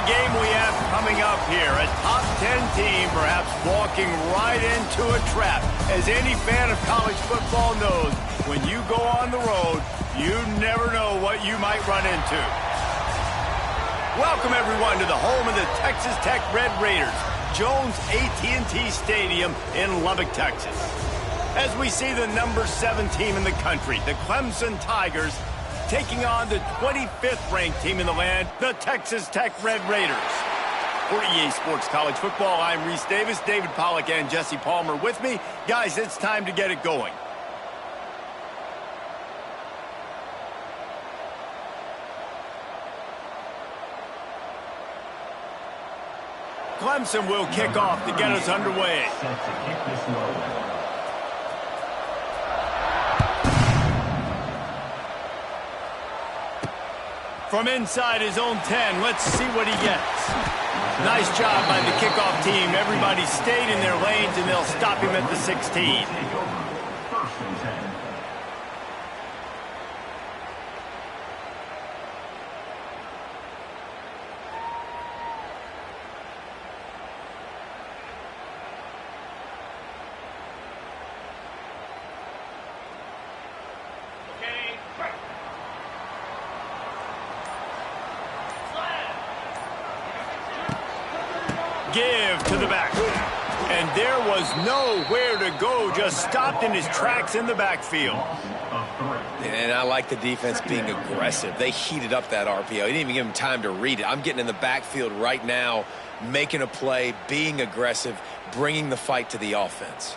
a game we have coming up here. A top 10 team perhaps walking right into a trap. As any fan of college football knows, when you go on the road, you never know what you might run into. Welcome, everyone, to the home of the Texas Tech Red Raiders, Jones AT&T Stadium in Lubbock, Texas. As we see the number 7 team in the country, the Clemson Tigers, taking on the 25th ranked team in the land, the Texas Tech Red Raiders. For EA Sports College Football, I'm Reese Davis, David Pollack, and Jesse Palmer with me. Guys, it's time to get it going. Clemson will kick off to get us underway. From inside his own 10, let's see what he gets. Nice job by the kickoff team. Everybody stayed in their lanes, and they'll stop him at the 16. Give to the back. And there was nowhere to go, just stopped in his tracks in the backfield. And I like the defense being aggressive. They heated up that RPO. He didn't even give him time to read it. I'm getting in the backfield right now, making a play, being aggressive, bringing the fight to the offense.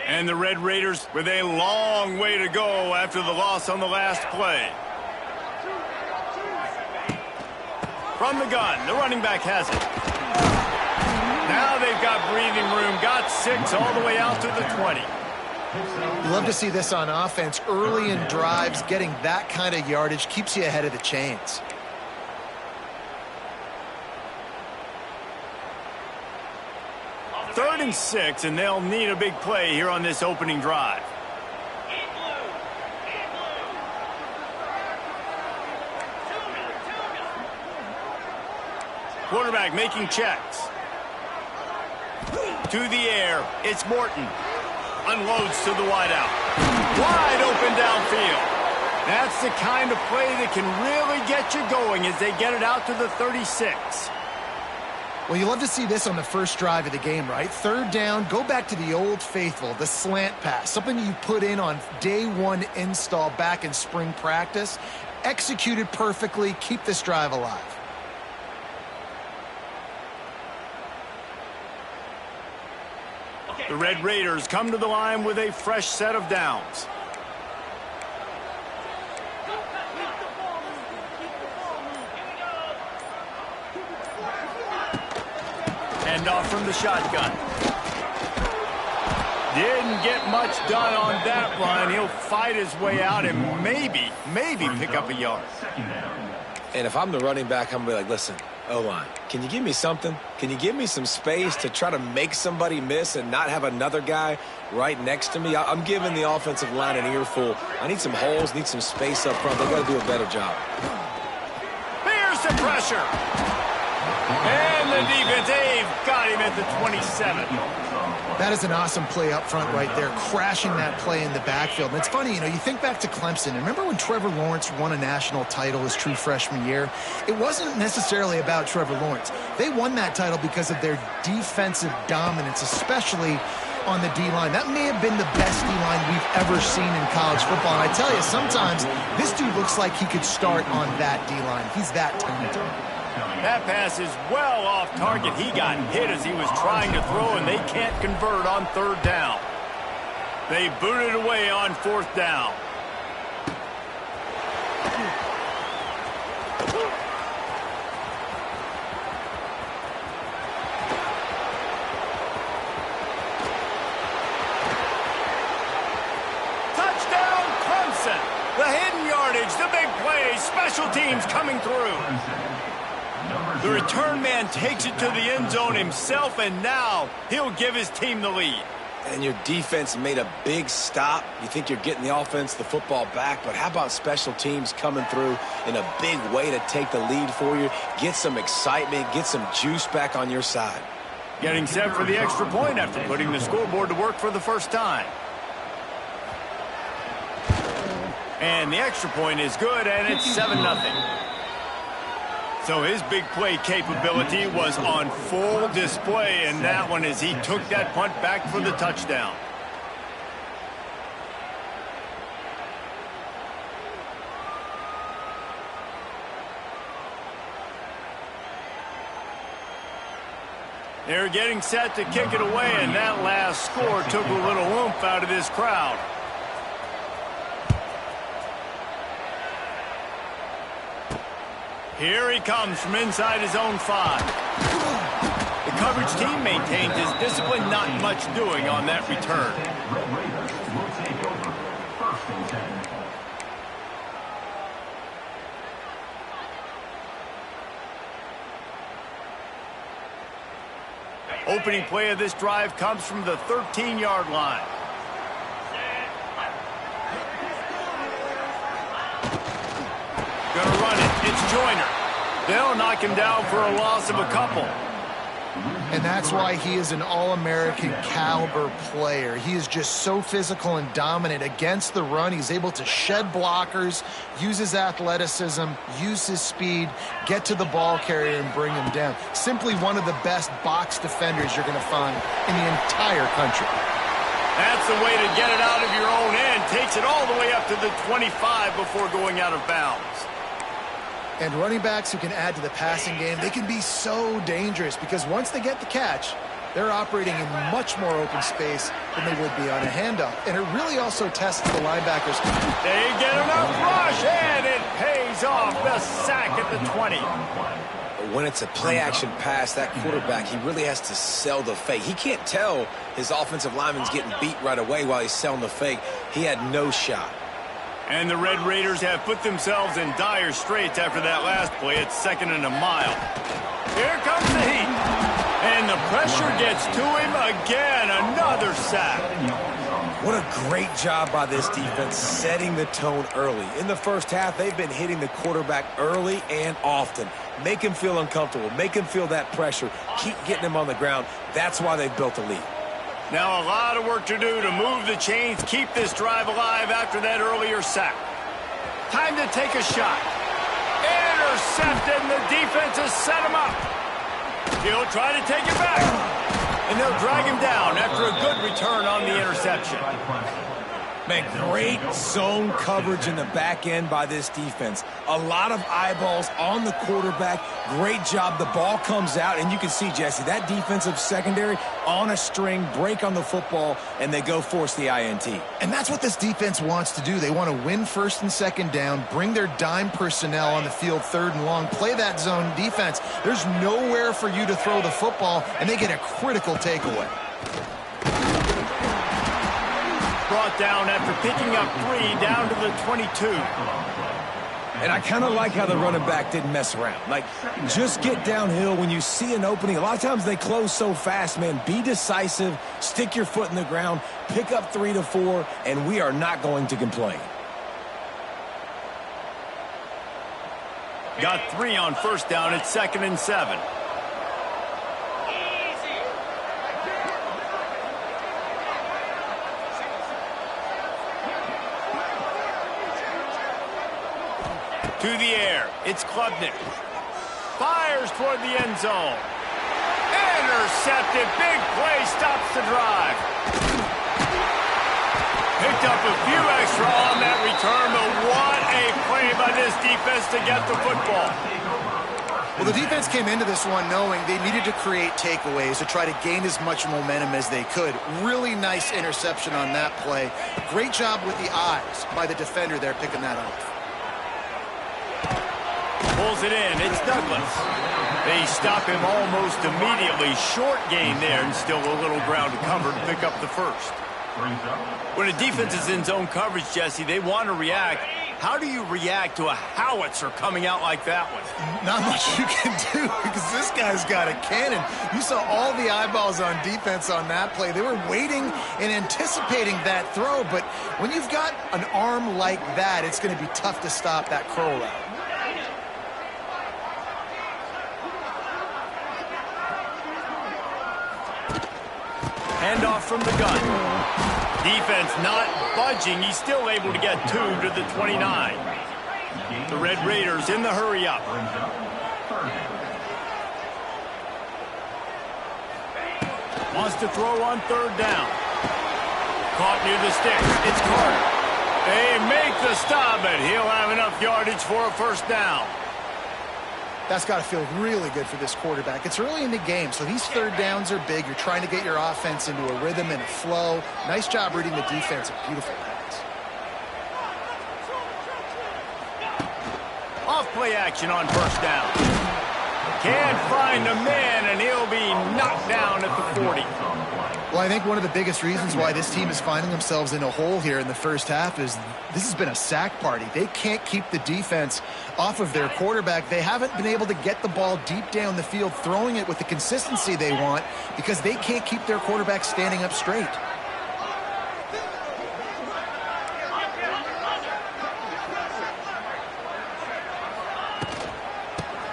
And the Red Raiders with a long way to go after the loss on the last play. From the gun, the running back has it. Now they've got breathing room, got 6 all the way out to the 20. You love to see this on offense. Early in drives, getting that kind of yardage keeps you ahead of the chains. Third and 6, and they'll need a big play here on this opening drive. Quarterback making checks. To the air, it's Morton. Unloads to the wideout. Wide open downfield. That's the kind of play that can really get you going as they get it out to the 36. Well, you love to see this on the first drive of the game, right? Third down, go back to the old faithful, the slant pass, something you put in on day 1 install back in spring practice. Executed perfectly, keep this drive alive. The Red Raiders come to the line with a fresh set of downs. Hand off from the shotgun. Didn't get much done on that run. He'll fight his way out and maybe pick up a yard. And if I'm the running back, I'm going to be like, listen, O-line, can you give me something? Can you give me some space to try to make somebody miss and not have another guy right next to me? I'm giving the offensive line an earful. I need some holes, need some space up front. They've got to do a better job. Here's some pressure. And the defense, they've got him at the 27. That is an awesome play up front right there, crashing that play in the backfield. And it's funny, you know, you think back to Clemson. Remember when Trevor Lawrence won a national title his true freshman year? It wasn't necessarily about Trevor Lawrence. They won that title because of their defensive dominance, especially on the D-line. That may have been the best D-line we've ever seen in college football. And I tell you, sometimes this dude looks like he could start on that D-line. He's that talented. That pass is well off target. He got hit as he was trying to throw, and they can't convert on third down. They booted away on fourth down. Touchdown, Clemson. The hidden yardage, the big play, special teams coming through. The return man takes it to the end zone himself, and now he'll give his team the lead. and your defense made a big stop. You think you're getting the offense, the football back, but how about special teams coming through in a big way to take the lead for you, get some excitement, get some juice back on your side. Getting set for the extra point after putting the scoreboard to work for the first time. And the extra point is good, and it's 7-0. So his big play capability was on full display in that one as he took that punt back for the touchdown. They're getting set to kick it away, and that last score took a little oomph out of this crowd. Here he comes from inside his own 5. The coverage team maintained his discipline, not much doing on that return. Opening play of this drive comes from the 13-yard line. Gonna run it. It's Joyner. They'll knock him down for a loss of a couple. And that's why he is an All-American caliber player. He is just so physical and dominant against the run. He's able to shed blockers, use his athleticism, use his speed, get to the ball carrier and bring him down. Simply one of the best box defenders you're going to find in the entire country. That's the way to get it out of your own end. Takes it all the way up to the 25 before going out of bounds. And running backs who can add to the passing game, they can be so dangerous because once they get the catch, they're operating in much more open space than they would be on a handoff. And it really also tests the linebackers. They get enough rush, and it pays off. The sack at the 20. When it's a play-action pass, that quarterback, he really has to sell the fake. He can't tell his offensive lineman's getting beat right away while he's selling the fake. He had no shot. And the Red Raiders have put themselves in dire straits after that last play. It's 2nd and a mile. Here comes the heat. And the pressure gets to him again. Another sack. What a great job by this defense setting the tone early. In the first half, they've been hitting the quarterback early and often. Make him feel uncomfortable. Make him feel that pressure. Keep getting him on the ground. That's why they've built a lead. Now a lot of work to do to move the chains, keep this drive alive after that earlier sack. Time to take a shot. Intercepted, and the defense has set him up. He'll try to take it back. And they'll drag him down after a good return on the interception. Man, great zone coverage in the back end by this defense. A lot of eyeballs on the quarterback. Great job. The ball comes out, and you can see, Jesse, that defensive secondary on a string, break on the football, and they go force the INT. And that's what this defense wants to do. They want to win 1st and 2nd down, bring their dime personnel on the field 3rd and long, play that zone defense. There's nowhere for you to throw the football, and they get a critical takeaway. Brought down after picking up 3 down to the 22. And I kind of like how the running back didn't mess around. Like, just get downhill when you see an opening. A lot of times they close so fast, man. Be decisive, stick your foot in the ground, pick up 3 to 4, and we are not going to complain. Got 3 on 1st down. It's 2nd and 7. To the air. It's Klubnik. Fires toward the end zone. Intercepted. Big play. Stops the drive. Picked up a few extra on that return, but what a play by this defense to get the football. Well, the defense came into this one knowing they needed to create takeaways to try to gain as much momentum as they could. Really nice interception on that play. Great job with the eyes by the defender there picking that off. Pulls it in. It's Douglas. They stop him almost immediately. Short gain there and still a little ground to cover to pick up the 1st. When a defense is in zone coverage, Jesse, they want to react, How do you react to a howitzer coming out like that one? Not much you can do because this guy's got a cannon. You saw all the eyeballs on defense on that play. They were waiting and anticipating that throw, but when you've got an arm like that, it's going to be tough to stop that curl route. Handoff from the gun. Defense not budging. He's still able to get 2 to the 29. The Red Raiders in the hurry up. Wants to throw on 3rd down. Caught near the sticks. It's Carter. They make the stop, but he'll have enough yardage for a 1st down. That's got to feel really good for this quarterback. It's early in the game, so these 3rd downs are big. You're trying to get your offense into a rhythm and a flow. Nice job reading the defense. A beautiful pass. Off play action on 1st down. Can't find a man, and he'll be knocked down at the 40. Well, I think one of the biggest reasons why this team is finding themselves in a hole here in the first half is this has been a sack party. They can't keep the defense off of their quarterback. They haven't been able to get the ball deep down the field, throwing it with the consistency they want because they can't keep their quarterback standing up straight.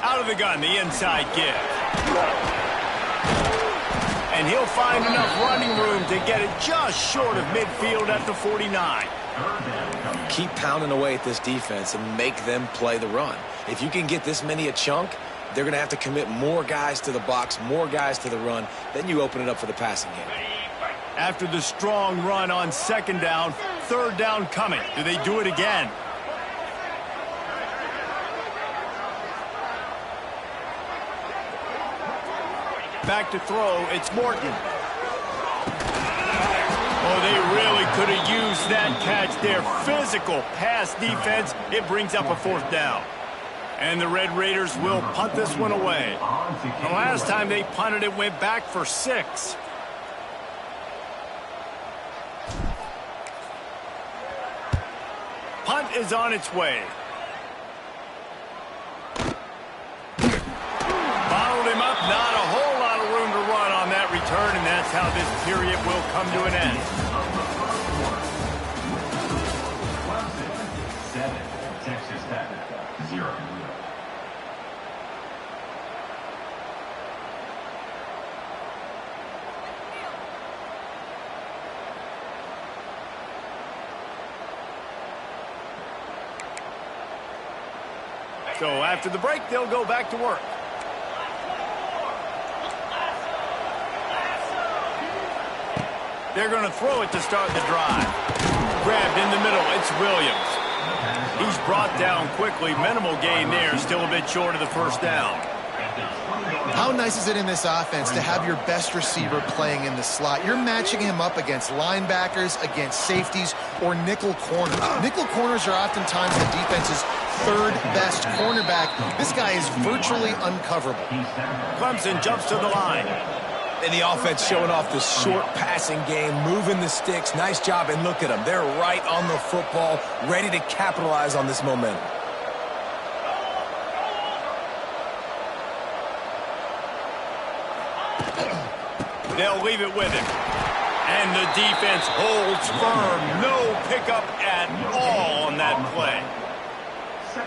Out of the gun, the inside give. And he'll find enough running room to get it just short of midfield at the 49. Keep pounding away at this defense and make them play the run. If you can get this many a chunk, they're going to have to commit more guys to the box, more guys to the run. Then you open it up for the passing game. After the strong run on 2nd down, 3rd down coming. Do they do it again? Back to throw, it's Morton. Oh, they really could have used that catch there. Physical pass defense. It brings up a 4th down. And the Red Raiders will punt this one away. The last time they punted, it went back for 6. Punt is on its way. Bottled him up, not a whole lot of room to run on that return, and that's how this period will come to an end. 7, Texas Tech, 0. So after the break, they'll go back to work. They're going to throw it to start the drive. Grabbed in the middle, it's Williams. He's brought down quickly. Minimal gain there, still a bit short of the 1st down. How nice is it in this offense to have your best receiver playing in the slot? You're matching him up against linebackers, against safeties, or nickel corners. Nickel corners are oftentimes the defense's 3rd best cornerback. This guy is virtually uncoverable. Clemson jumps to the line. And the offense showing off the short passing game, moving the sticks. Nice job, and look at them. They're right on the football, ready to capitalize on this momentum. They'll leave it with him. And the defense holds firm. No pickup at all on that play.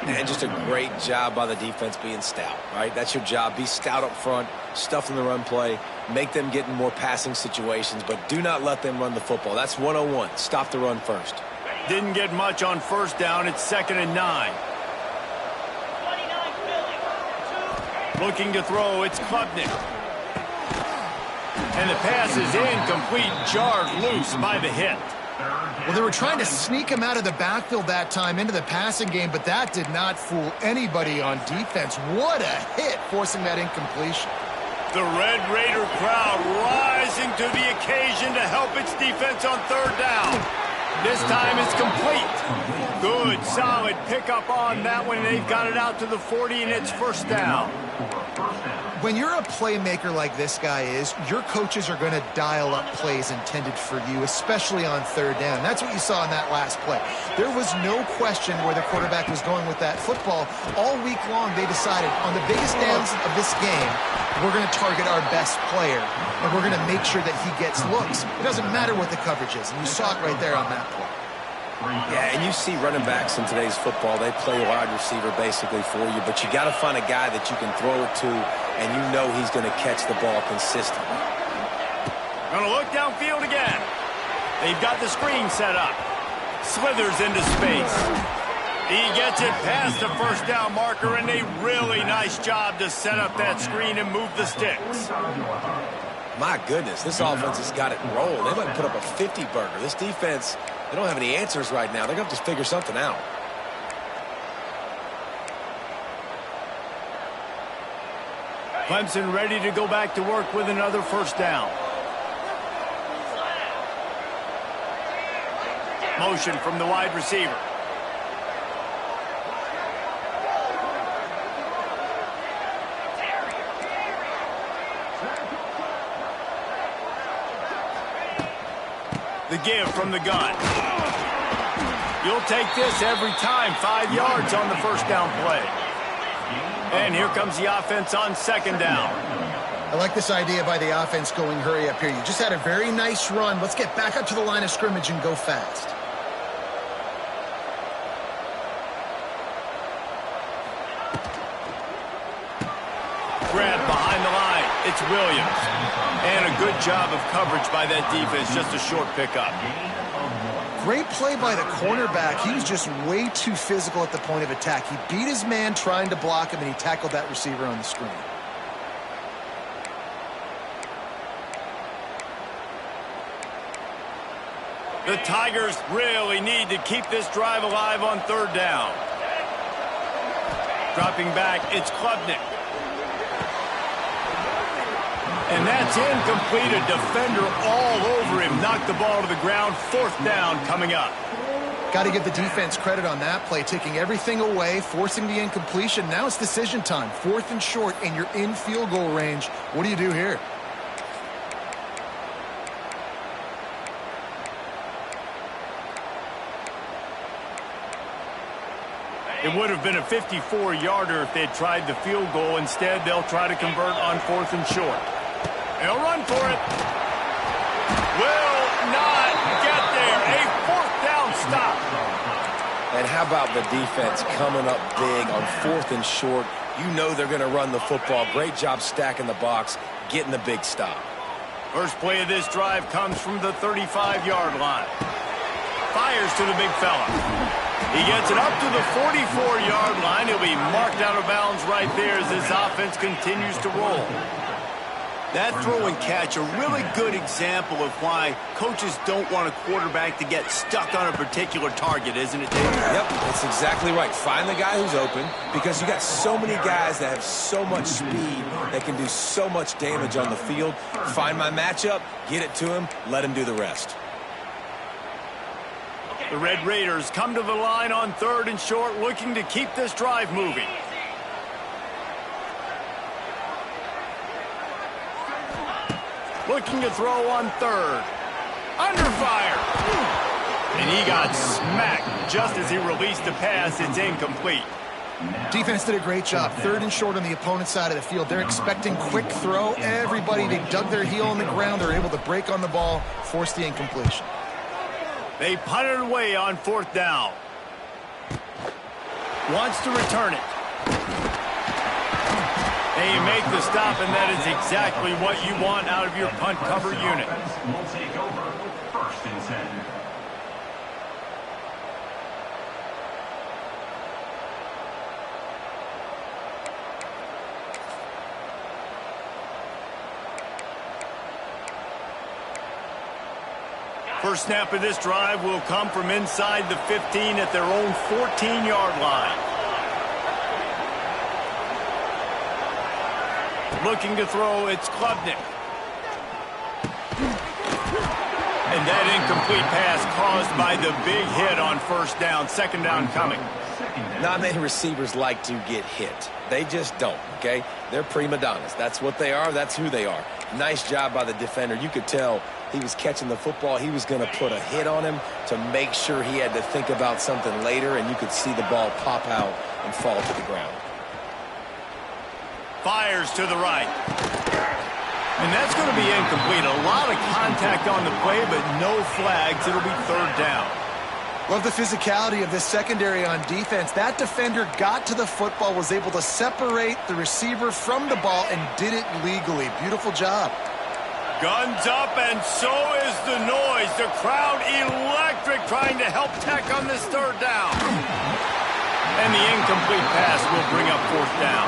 And just a great job by the defense being stout, right? That's your job. Be stout up front, stuff in the run play, make them get in more passing situations, but do not let them run the football. That's 101. Stop the run first. Didn't get much on 1st down. It's 2nd and 9. Looking to throw, it's Klubnik. And the pass is incomplete, jarred loose by the hit. Well, they were trying to sneak him out of the backfield that time into the passing game, but that did not fool anybody on defense. What a hit, forcing that incompletion. The Red Raider crowd rising to the occasion to help its defense on 3rd down. This time it's complete. Good, solid pickup on that one. They've got it out to the 40, and it's 1st down. When you're a playmaker like this guy is, your coaches are going to dial up plays intended for you, especially on third down. That's what you saw in that last play. There was no question where the quarterback was going with that football. All week long, they decided on the biggest downs of this game, we're going to target our best player, and we're going to make sure that he gets looks. It doesn't matter what the coverage is, and you saw it right there on that play. Yeah, and you see running backs in today's football, they play wide receiver basically for you, but you got to find a guy that you can throw it to, and you know he's going to catch the ball consistently. Going to look downfield again. They've got the screen set up. Slithers into space. He gets it past the first down marker, and a really nice job to set up that screen and move the sticks. My goodness, this offense has got it rolling. They might put up a 50-burger. This defense, they don't have any answers right now. They're going to have to figure something out. Clemson ready to go back to work with another first down. Motion from the wide receiver. The give from the gun. You'll take this every time. 5 yards on the first down play. And here comes the offense on second down. I like this idea by the offense going hurry up here. You just had a very nice run. Let's get back up to the line of scrimmage and go fast. Grab behind the line. It's Williams. And a good job of coverage by that defense. Just a short pickup. Great play by the cornerback. He was just way too physical at the point of attack. He beat his man trying to block him, and he tackled that receiver on the screen. The Tigers really need to keep this drive alive on third down. Dropping back, it's Klubnik. And that's incomplete. A defender all over him. Knocked the ball to the ground. Fourth down coming up. Got to give the defense credit on that play, taking everything away, forcing the incompletion. Now it's decision time. 4th and short, and you're in field goal range. What do you do here? It would have been a 54-yarder if they'd tried the field goal. Instead, they'll try to convert on 4th and short. They'll run for it. Will not get there. A 4th down stop. And how about the defense coming up big on 4th and short? You know they're going to run the football. Great job stacking the box, getting the big stop. First play of this drive comes from the 35-yard line. Fires to the big fella. He gets it up to the 44-yard line. He'll be marked out of bounds right there as this offense continues to roll. That throw and catch, a really good example of why coaches don't want a quarterback to get stuck on a particular target, isn't it, Dave? Yep, that's exactly right. Find the guy who's open, because you got so many guys that have so much speed that can do so much damage on the field. Find my matchup, get it to him, let him do the rest. The Red Raiders come to the line on 3rd and short, looking to keep this drive moving. Looking to throw on 3rd. Under fire. And he got smacked just as he released the pass. It's incomplete. Defense did a great job. 3rd and short on the opponent's side of the field. They're expecting quick throw. Everybody, they dug their heel on the ground. They're able to break on the ball, force the incompletion. They punted away on 4th down. Wants to return it. They make the stop, and that is exactly what you want out of your punt cover unit. Will take over 1st and 10. First snap of this drive will come from inside the 15 at their own 14-yard line. Looking to throw, it's Klubnik. And that incomplete pass caused by the big hit on 1st down. 2nd down coming. Not many receivers like to get hit. They just don't, okay? They're prima donnas. That's what they are. That's who they are. Nice job by the defender. You could tell he was catching the football. He was going to put a hit on him to make sure he had to think about something later, and you could see the ball pop out and fall to the ground. Fires to the right. And that's going to be incomplete. A lot of contact on the play, but no flags. It'll be third down. Love the physicality of this secondary on defense. That defender got to the football, was able to separate the receiver from the ball, and did it legally. Beautiful job. Guns up, and so is the noise. The crowd electric, trying to help Tech on this third down. And the incomplete pass will bring up fourth down.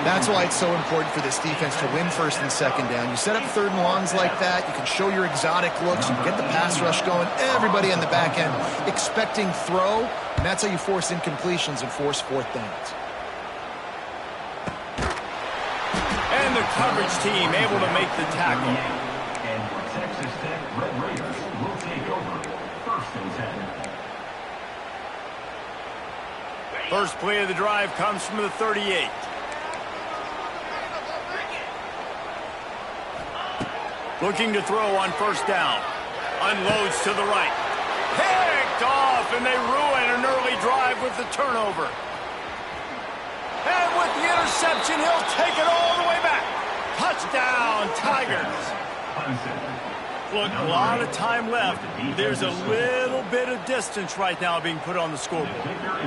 That's why it's so important for this defense to win first and second down. You set up third and longs like that, you can show your exotic looks, you can get the pass rush going, everybody on the back end expecting throw, and that's how you force incompletions and force fourth downs. And the coverage team able to make the tackle. And your Texas Tech Red Raiders will take over first and 10. First play of the drive comes from the 38. Looking to throw on first down. Unloads to the right. Picked off, and they ruin an early drive with the turnover. And with the interception, he'll take it all the way back. Touchdown, Tigers. Look, a lot of time left. There's a little bit of distance right now being put on the scoreboard.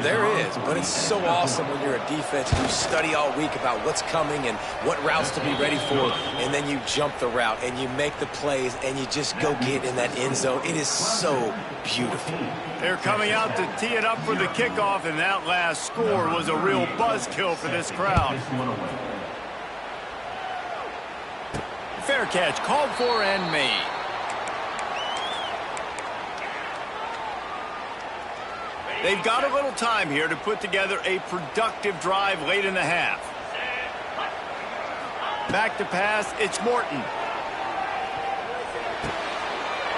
There is, but it's so awesome when you're a defense and you study all week about what's coming and what routes to be ready for, and then you jump the route and you make the plays and you just go get in that end zone. It is so beautiful. They're coming out to tee it up for the kickoff, and that last score was a real buzzkill for this crowd. Fair catch, called for and made. They've got a little time here to put together a productive drive late in the half. Back to pass, it's Morton.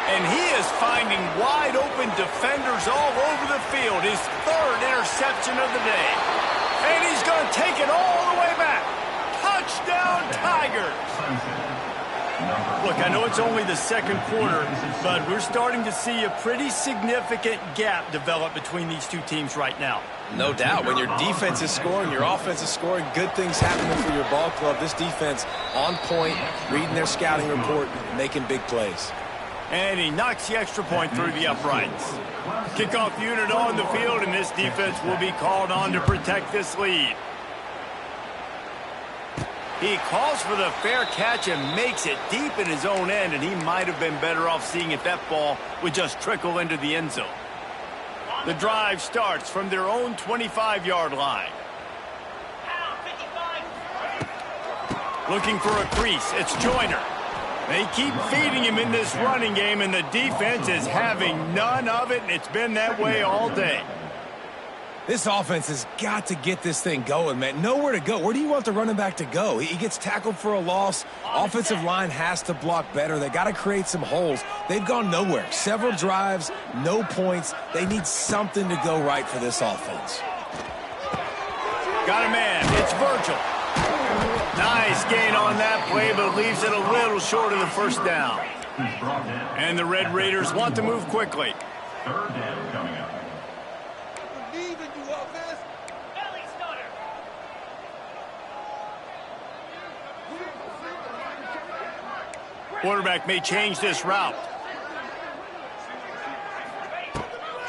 And he is finding wide open defenders all over the field. His third interception of the day. And he's going to take it all the way back. Touchdown, Tigers! Look, I know it's only the second quarter, but we're starting to see a pretty significant gap develop between these two teams right now. No doubt. When your defense is scoring, your offense is scoring, good things happening for your ball club. This defense on point, reading their scouting report, making big plays. And he knocks the extra point through the uprights. Kickoff unit on the field, and this defense will be called on to protect this lead. He calls for the fair catch and makes it deep in his own end, and he might have been better off seeing if that ball would just trickle into the end zone. The drive starts from their own 25-yard line. Looking for a crease, it's Joyner. They keep feeding him in this running game, and the defense is having none of it, and it's been that way all day. This offense has got to get this thing going, man. Nowhere to go. Where do you want the running back to go? He gets tackled for a loss. Offensive line has to block better. They got to create some holes. They've gone nowhere. Several drives, no points. They need something to go right for this offense. Got a man. It's Virgil. Nice gain on that play, but leaves it a little short of the first down. And the Red Raiders want to move quickly. Third down coming up. Quarterback may change this route.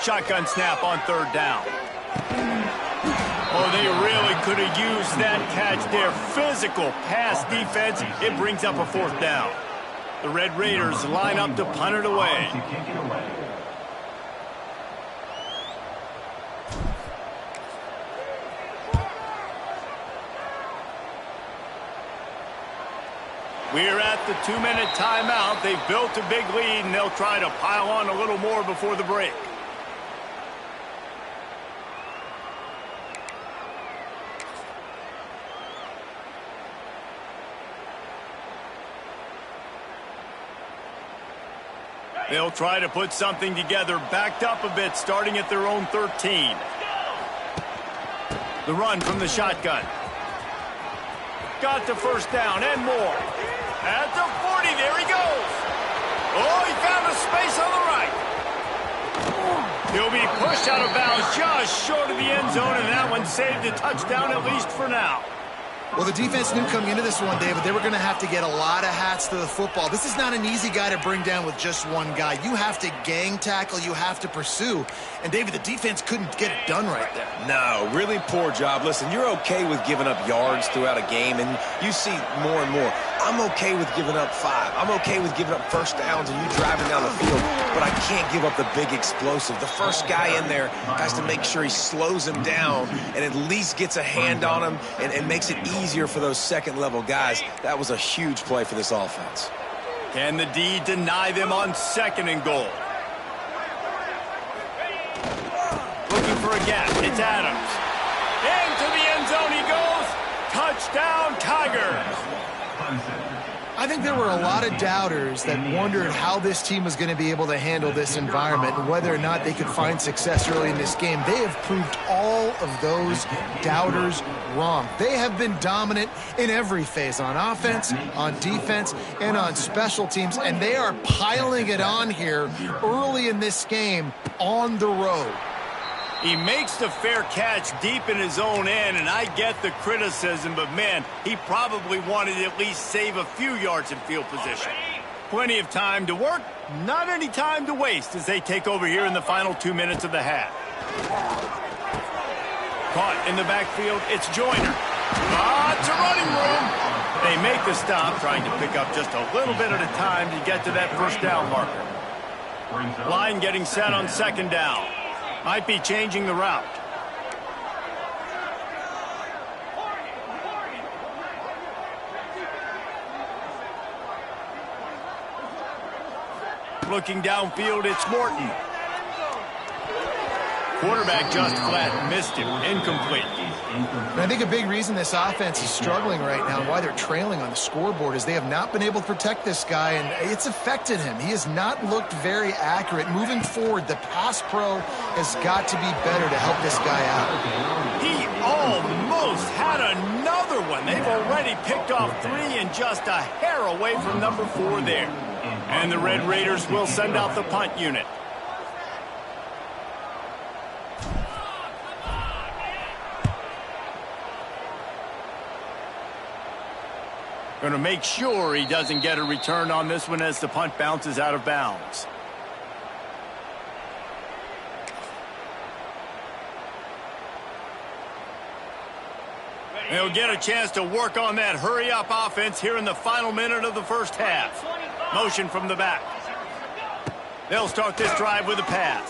Shotgun snap on third down. Oh, they really could have used that catch there. Physical pass defense. It brings up a fourth down. The Red Raiders line up to punt it away. We're at the 2-minute timeout. They've built a big lead, and they'll try to pile on a little more before the break. They'll try to put something together, backed up a bit, starting at their own 13. The run from the shotgun. Got the first down and more. At the 40, there he goes. Oh, he found a space on the right. He'll be pushed out of bounds just short of the end zone, and that one saved a touchdown at least for now. Well, the defense knew coming into this one, David, they were going to have to get a lot of hats to the football. This is not an easy guy to bring down with just one guy. You have to gang tackle. You have to pursue. And, David, the defense couldn't get it done right there. No, really poor job. Listen, you're okay with giving up yards throughout a game, and you see more and more. I'm okay with giving up 5. I'm okay with giving up first downs and you driving down the field, but I can't give up the big explosive. The first guy in there has to make sure he slows him down and at least gets a hand on him and makes it easier for those second-level guys. That was a huge play for this offense. Can the D deny them on 2nd and goal? Looking for a gap. It's Adams. Into the end zone he goes. Touchdown, Tigers. I think there were a lot of doubters that wondered how this team was going to be able to handle this environment and whether or not they could find success early in this game. They have proved all of those doubters wrong. They have been dominant in every phase, on offense, on defense, and on special teams, and they are piling it on here early in this game on the road. He makes the fair catch deep in his own end, and I get the criticism, but, man, he probably wanted to at least save a few yards in field position. Plenty of time to work, not any time to waste as they take over here in the final 2 minutes of the half. Caught in the backfield, it's Joyner. Lots of running room. They make the stop, trying to pick up just a little bit at a time to get to that first down marker. Line getting set on 2nd down. Might be changing the route. Looking downfield, it's Morton. Quarterback just flat missed him. Incomplete. And I think a big reason this offense is struggling right now and why they're trailing on the scoreboard is they have not been able to protect this guy, and it's affected him. He has not looked very accurate. Moving forward, the pass pro has got to be better to help this guy out. He almost had another one. They've already picked off 3 and just a hair away from number 4 there. And the Red Raiders will send out the punt unit. Going to make sure he doesn't get a return on this one as the punt bounces out of bounds. They'll get a chance to work on that hurry-up offense here in the final minute of the first half. Motion from the back. They'll start this drive with a pass.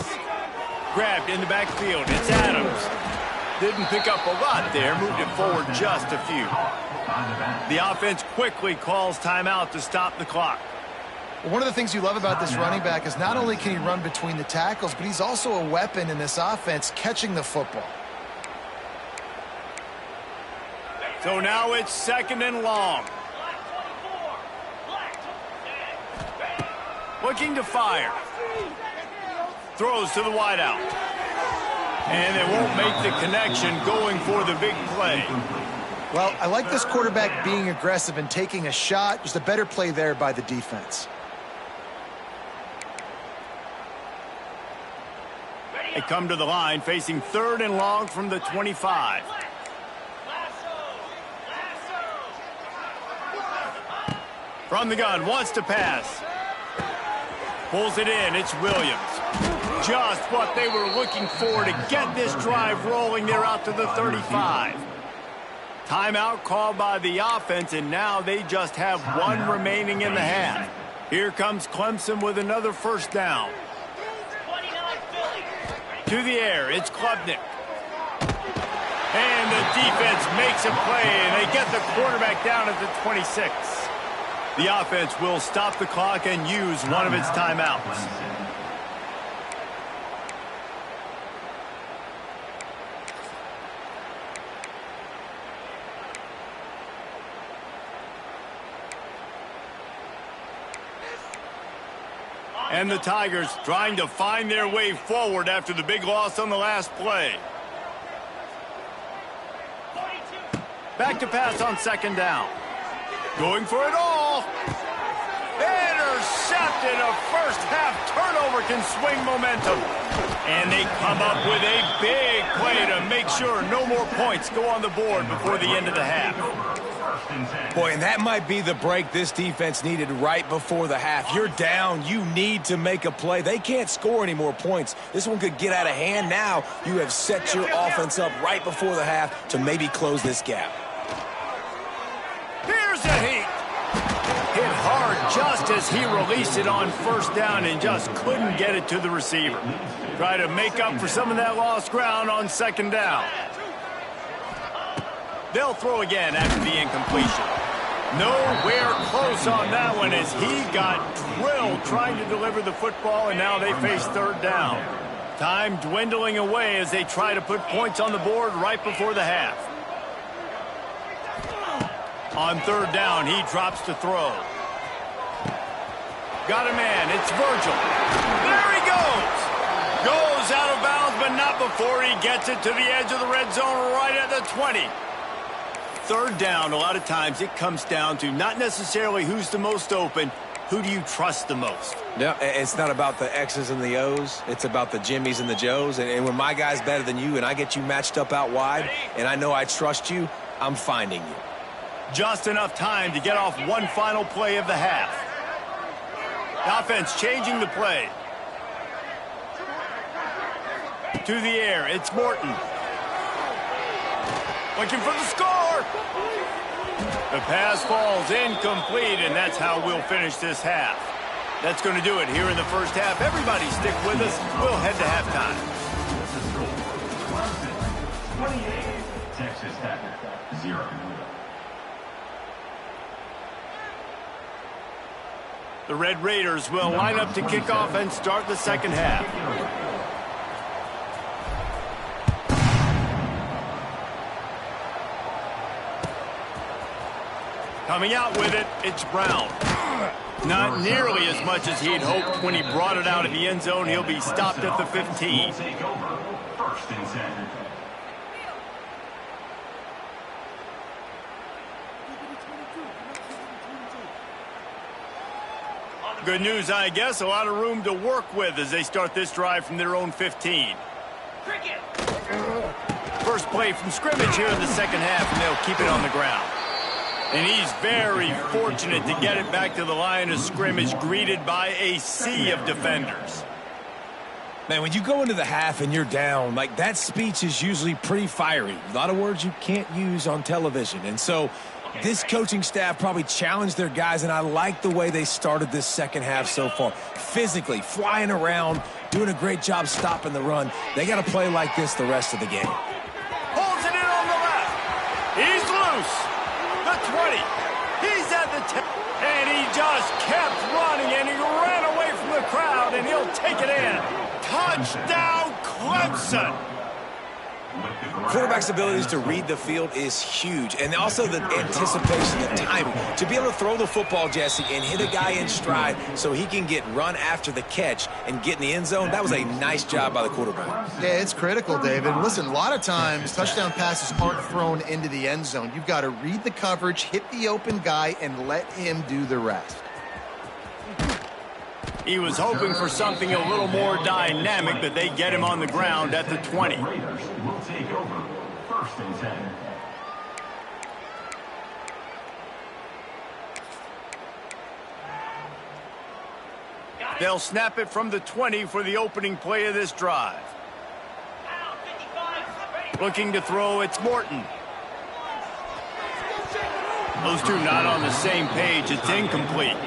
Grabbed in the backfield. It's Adams. Didn't pick up a lot there. Moved it forward just a few. The offense quickly calls timeout to stop the clock. One of the things you love about this running back is not only can he run between the tackles, but he's also a weapon in this offense catching the football. So now it's 2nd and long. Looking to fire. Throws to the wideout. And they won't make the connection going for the big play. Well, I like this quarterback being aggressive and taking a shot. Just a better play there by the defense. They come to the line facing 3rd and long from the 25. From the gun, wants to pass. Pulls it in, it's Williams. Just what they were looking for to get this drive rolling there out to the 35. Timeout called by the offense, and now they just have 1 remaining in the half. Here comes Clemson with another first down. To the air, it's Klubnik. And the defense makes a play, and they get the quarterback down at the 26. The offense will stop the clock and use one of its timeouts. And the Tigers trying to find their way forward after the big loss on the last play. Back to pass on second down. Going for it all. Intercepted. A first half turnover can swing momentum. And they come up with a big play to make sure no more points go on the board before the end of the half. Boy, and that might be the break this defense needed right before the half. You're down. You need to make a play. They can't score any more points. This one could get out of hand now. You have set your offense up right before the half to maybe close this gap. Here's a heat. Hit hard just as he released it on first down and just couldn't get it to the receiver. Try to make up for some of that lost ground on second down. They'll throw again after the incompletion. Nowhere close on that one as he got drilled trying to deliver the football, and now they face third down. Time dwindling away as they try to put points on the board right before the half. On third down, he drops to throw. Got a man. It's Virgil. There he goes. Goes out of bounds, but not before he gets it to the edge of the red zone right at the 20. Third down, a lot of times it comes down to not necessarily who's the most open, who do you trust the most? Yeah, it's not about the X's and the O's. It's about the Jimmies and the Joes. And when my guy's better than you and I get you matched up out wide and I know I trust you, I'm finding you. Just enough time to get off one final play of the half. The offense changing the play. To the air, it's Morton. Looking for the score. The pass falls incomplete, and that's how we'll finish this half. That's going to do it here in the first half. Everybody stick with us. We'll head to halftime. 28, Texas Tech, 0. The Red Raiders will line up to kick off and start the second half. Coming out with it, it's Brown. Not nearly as much as he'd hoped when he brought it out of the end zone. He'll be stopped at the 15. Take over, 1st and 10. Good news, I guess. A lot of room to work with as they start this drive from their own 15. First play from scrimmage here in the second half, and they'll keep it on the ground. And he's very fortunate to get it back to the line of scrimmage, greeted by a sea of defenders. Man, when you go into the half and you're down, like that speech is usually pretty fiery. A lot of words you can't use on television. And so this coaching staff probably challenged their guys, and I like the way they started this second half so far. Physically, flying around, doing a great job stopping the run. They got to play like this the rest of the game. Holds it in on the left. He's loose. The 20. He's at the 10. And he just kept running, and he ran away from the crowd, and he'll take it in. Touchdown, Clemson. Quarterback's abilities to read the field is huge, and also the anticipation, the timing. To be able to throw the football, Jesse, and hit a guy in stride so he can get run after the catch and get in the end zone, that was a nice job by the quarterback. Yeah, it's critical, David. Listen, a lot of times touchdown passes aren't thrown into the end zone. You've got to read the coverage, hit the open guy, and let him do the rest. He was hoping for something a little more dynamic, but they get him on the ground at the 20. Raiders will take over, 1st and 10. They'll snap it from the 20 for the opening play of this drive. Looking to throw, it's Morton. Those two not on the same page. It's incomplete.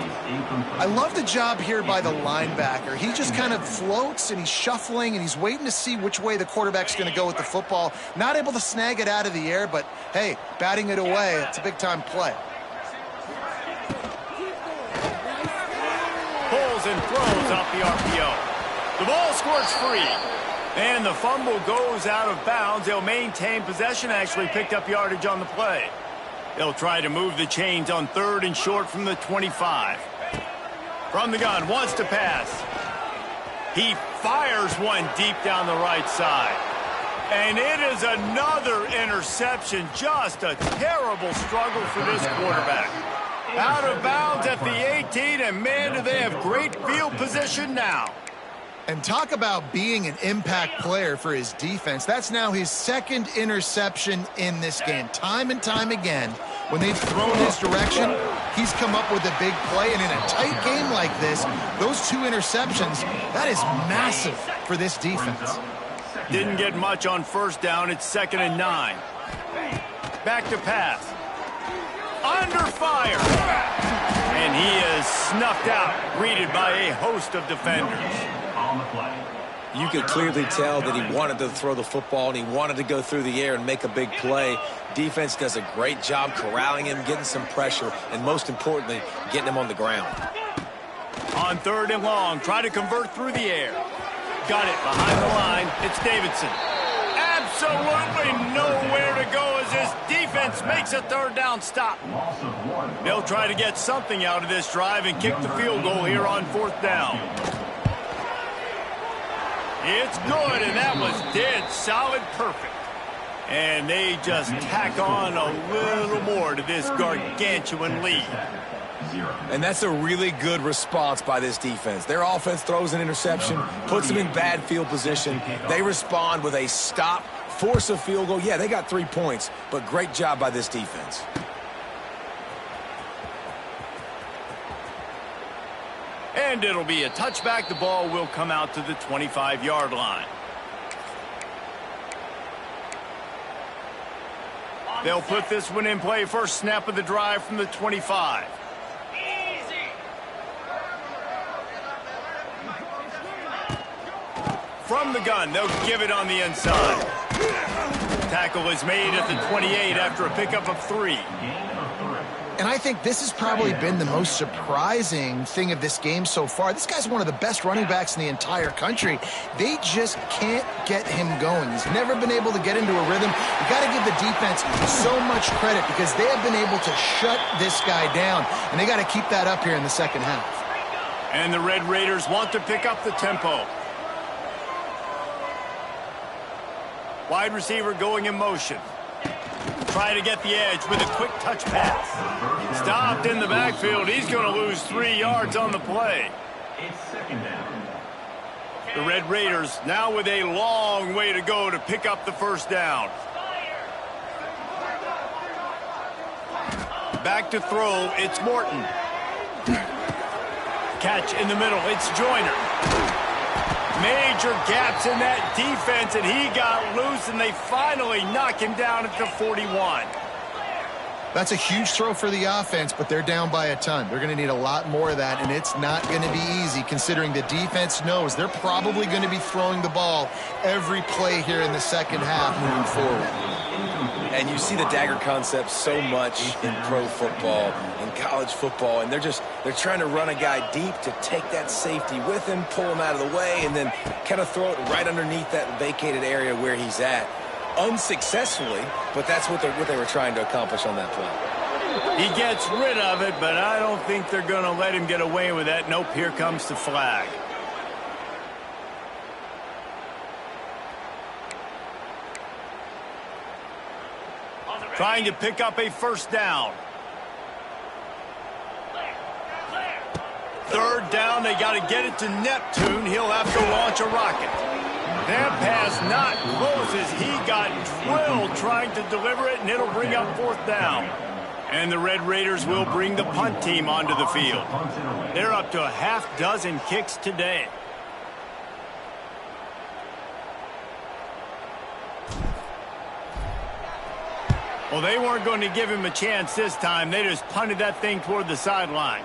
I love the job here by the linebacker. He just kind of floats, and he's shuffling, and he's waiting to see which way the quarterback's going to go with the football. Not able to snag it out of the air, but, hey, batting it away, it's a big-time play. Pulls and throws off the RPO. The ball squirts free. And the fumble goes out of bounds. They'll maintain possession, actually picked up yardage on the play. They'll try to move the chains on 3rd and short from the 25. From the gun, wants to pass. He fires one deep down the right side. And it is another interception. Just a terrible struggle for this quarterback. Out of bounds at the 18, and man, do they have great field position now. And talk about being an impact player for his defense. That's now his second interception in this game. Time and time again, when they've thrown his direction, he's come up with a big play. And in a tight game like this, those two interceptions, that is massive for this defense. Didn't get much on first down. It's 2nd and 9. Back to pass. Under fire. And he is snuffed out, greeted by a host of defenders. You could clearly tell that he wanted to throw the football and he wanted to go through the air and make a big play. Defense does a great job corralling him, getting some pressure, and most importantly, getting him on the ground. On 3rd and long, try to convert through the air. Got it behind the line. It's Davidson. Absolutely nowhere to go as this defense makes a 3rd down stop. They'll try to get something out of this drive and kick the field goal here on 4th down. It's good, and that was dead solid perfect. And they just tack on a little more to this gargantuan lead. And that's a really good response by this defense. Their offense throws an interception, puts them in bad field position. They respond with a stop, force a field goal. Yeah, they got 3 points, but great job by this defense. And it'll be a touchback. The ball will come out to the 25-yard line. They'll put this one in play. First snap of the drive from the 25. From the gun, they'll give it on the inside. Tackle is made at the 28 after a pickup of 3. And I think this has probably been the most surprising thing of this game so far. This guy's one of the best running backs in the entire country. They just can't get him going. He's never been able to get into a rhythm. You got to give the defense so much credit because they have been able to shut this guy down. And they got to keep that up here in the second half. And the Red Raiders want to pick up the tempo. Wide receiver going in motion. Try to get the edge with a quick touch pass. Stopped in the backfield. He's going to lose 3 yards on the play. It's 2nd down. The Red Raiders now with a long way to go to pick up the first down. Back to throw. It's Morton. Catch in the middle. It's Joyner. Major gaps in that defense, and he got loose, and they finally knock him down at the 41. That's a huge throw for the offense, but they're down by a ton. They're going to need a lot more of that, and it's not going to be easy considering the defense knows they're probably going to be throwing the ball every play here in the second half moving forward. And you see the dagger concept so much in pro football, in college football, and they're trying to run a guy deep to take that safety with him, pull him out of the way, and then kind of throw it right underneath that vacated area where he's at. Unsuccessfully, but that's what they were trying to accomplish on that play. He gets rid of it, but I don't think they're going to let him get away with that. Nope, here comes the flag. Trying to pick up a first down. 3rd down, they got to get it to Neptune. He'll have to launch a rocket. That pass not close as he got drilled trying to deliver it, and it'll bring up 4th down. And the Red Raiders will bring the punt team onto the field. They're up to a half-dozen kicks today. Well, they weren't going to give him a chance this time. They just punted that thing toward the sideline.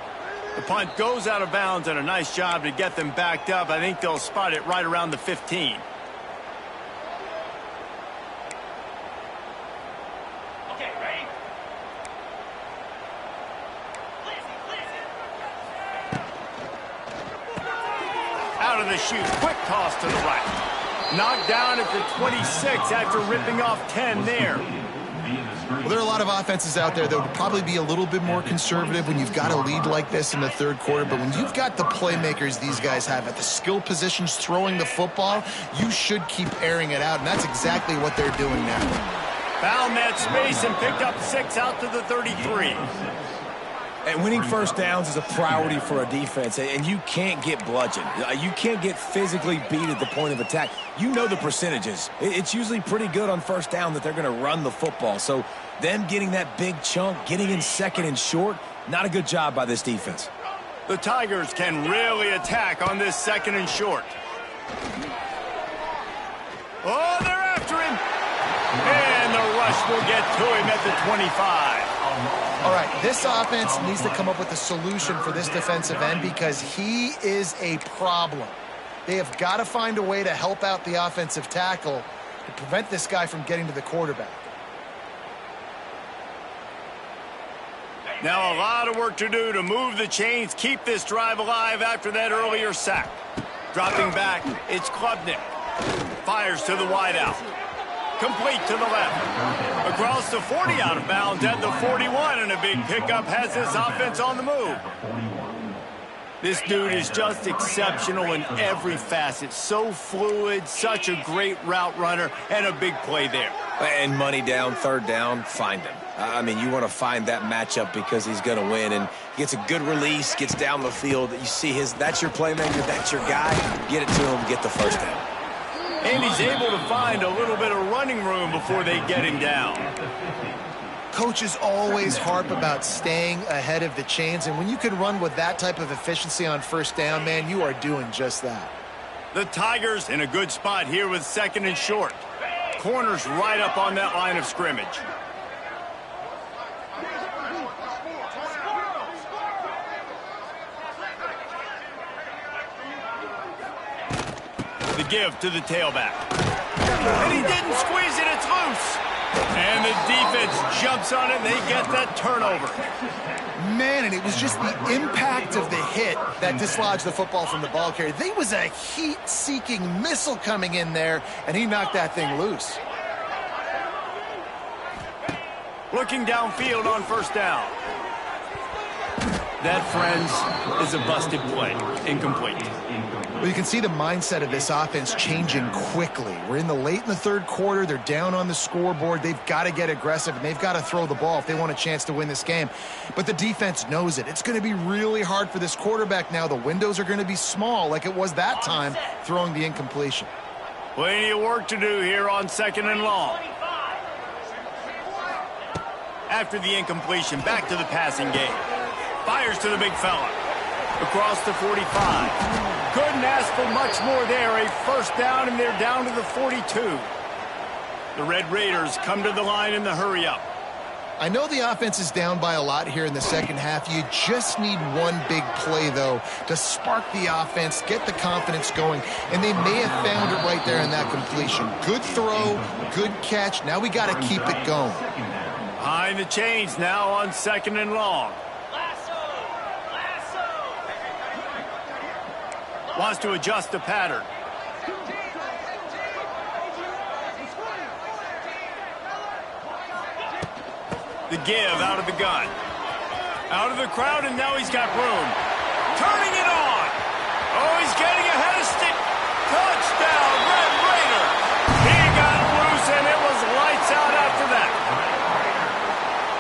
The punt goes out of bounds, and a nice job to get them backed up. I think they'll spot it right around the 15. Okay, ready? Out of the chute, quick toss to the right. Knocked down at the 26 after ripping off 10 there. Well, there are a lot of offenses out there that would probably be a little bit more conservative when you've got a lead like this in the third quarter, but when you've got the playmakers these guys have at the skill positions throwing the football, you should keep airing it out, and that's exactly what they're doing now. Found that space and picked up 6 out to the 33. And winning first downs is a priority for a defense, and you can't get bludgeoned. You can't get physically beat at the point of attack. You know the percentages. It's usually pretty good on first down that they're going to run the football. So them getting that big chunk, getting in second and short, not a good job by this defense. The Tigers can really attack on this second and short. Oh, they're after him. And the rush will get to him at the 25. All right, this offense needs to come up with a solution for this defensive end because he is a problem. They have got to find a way to help out the offensive tackle to prevent this guy from getting to the quarterback. Now a lot of work to do to move the chains, keep this drive alive after that earlier sack. Dropping back, it's Klubnik. Fires to the wideout. Complete to the left. Across the 40 out of bounds at the 41, and a big pickup has this offense on the move. This dude is just exceptional in every facet. So fluid, such a great route runner, and a big play there. And money down, third down, find him. I mean, you want to find that matchup because he's going to win, and he gets a good release, gets down the field. You see that's your playmaker, that's your guy. Get it to him, get the first down. And he's able to find a little bit of running room before they get him down. Coaches always harp about staying ahead of the chains, and when you can run with that type of efficiency on first down, man, you are doing just that. The Tigers in a good spot here with second and short. Corners right up on that line of scrimmage. The give to the tailback. And he didn't squeeze it, it's loose. And the defense jumps on it, and they get that turnover. Man, and it was just the impact of the hit that dislodged the football from the ball carrier. There was a heat-seeking missile coming in there, and he knocked that thing loose. Looking downfield on first down. That, friends, is a busted play. Incomplete. Well, you can see the mindset of this offense changing quickly. We're in the third quarter. They're down on the scoreboard. They've got to get aggressive, and they've got to throw the ball if they want a chance to win this game. But the defense knows it. It's going to be really hard for this quarterback now. The windows are going to be small like it was that time throwing the incompletion. Plenty of work to do here on second and long. After the incompletion, back to the passing game. Fires to the big fella. Across the 45. Couldn't ask for much more there. A first down, and they're down to the 42. The Red Raiders come to the line in the hurry-up. I know the offense is down by a lot here in the second half. You just need one big play, though, to spark the offense, get the confidence going, and they may have found it right there in that completion. Good throw, good catch. Now we got to keep it going. Behind the chains now on second and long. Wants to adjust the pattern. The give out of the gun. Out of the crowd, and now he's got room. Turning it on. Oh, he's getting ahead of stick. Touchdown, Red Raider. He got loose, and it was lights out after that.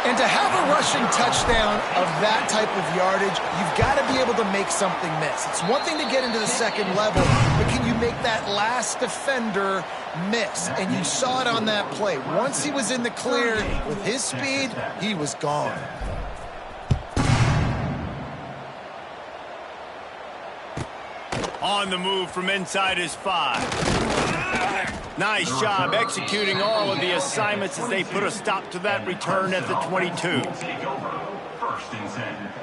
And to have a rushing touchdown of that type of yardage, you've got to be able to make something miss. It's one thing to get into the second level, but can you make that last defender miss? And you saw it on that play. Once he was in the clear with his speed, he was gone. On the move from inside his 5. Nice job executing all of the assignments as they put a stop to that return at the 22. Take over. First and 10.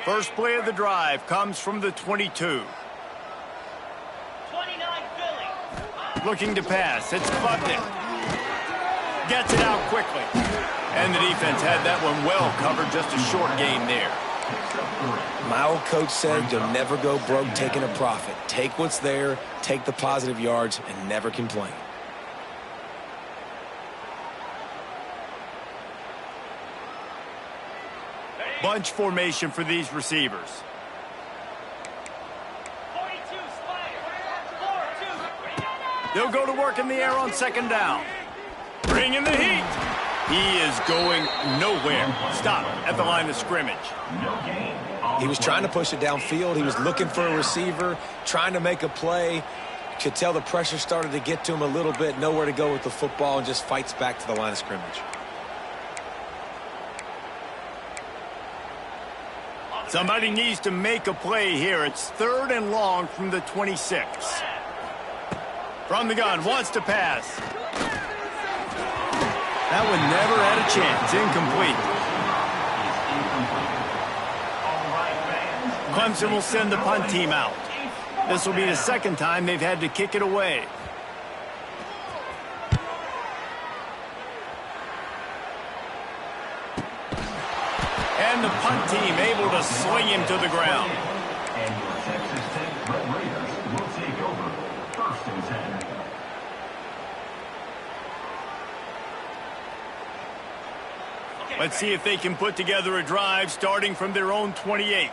First play of the drive comes from the 22. 29 Philly. Looking to pass. It's Klubnik. Gets it out quickly. And the defense had that one well covered. Just a short gain there. My old coach said you'll never go broke taking a profit. Take what's there, take the positive yards, and never complain. Bunch formation for these receivers. 42 Spider. 4-2. They'll go to work in the air on second down. Bring in the heat. He is going nowhere. Stop at the line of scrimmage. He was trying to push it downfield. He was looking for a receiver, trying to make a play. Could tell the pressure started to get to him a little bit. Nowhere to go with the football, and just fights back to the line of scrimmage. Somebody needs to make a play here. It's 3rd and long from the 26. From the gun, wants to pass. That one never had a chance. Incomplete. Clemson will send the punt team out. This will be the 2nd time they've had to kick it away. And the punt team able to swing him to the ground. And your Texas Tech Red Raiders will take over 1st and 10. Let's see if they can put together a drive starting from their own 28.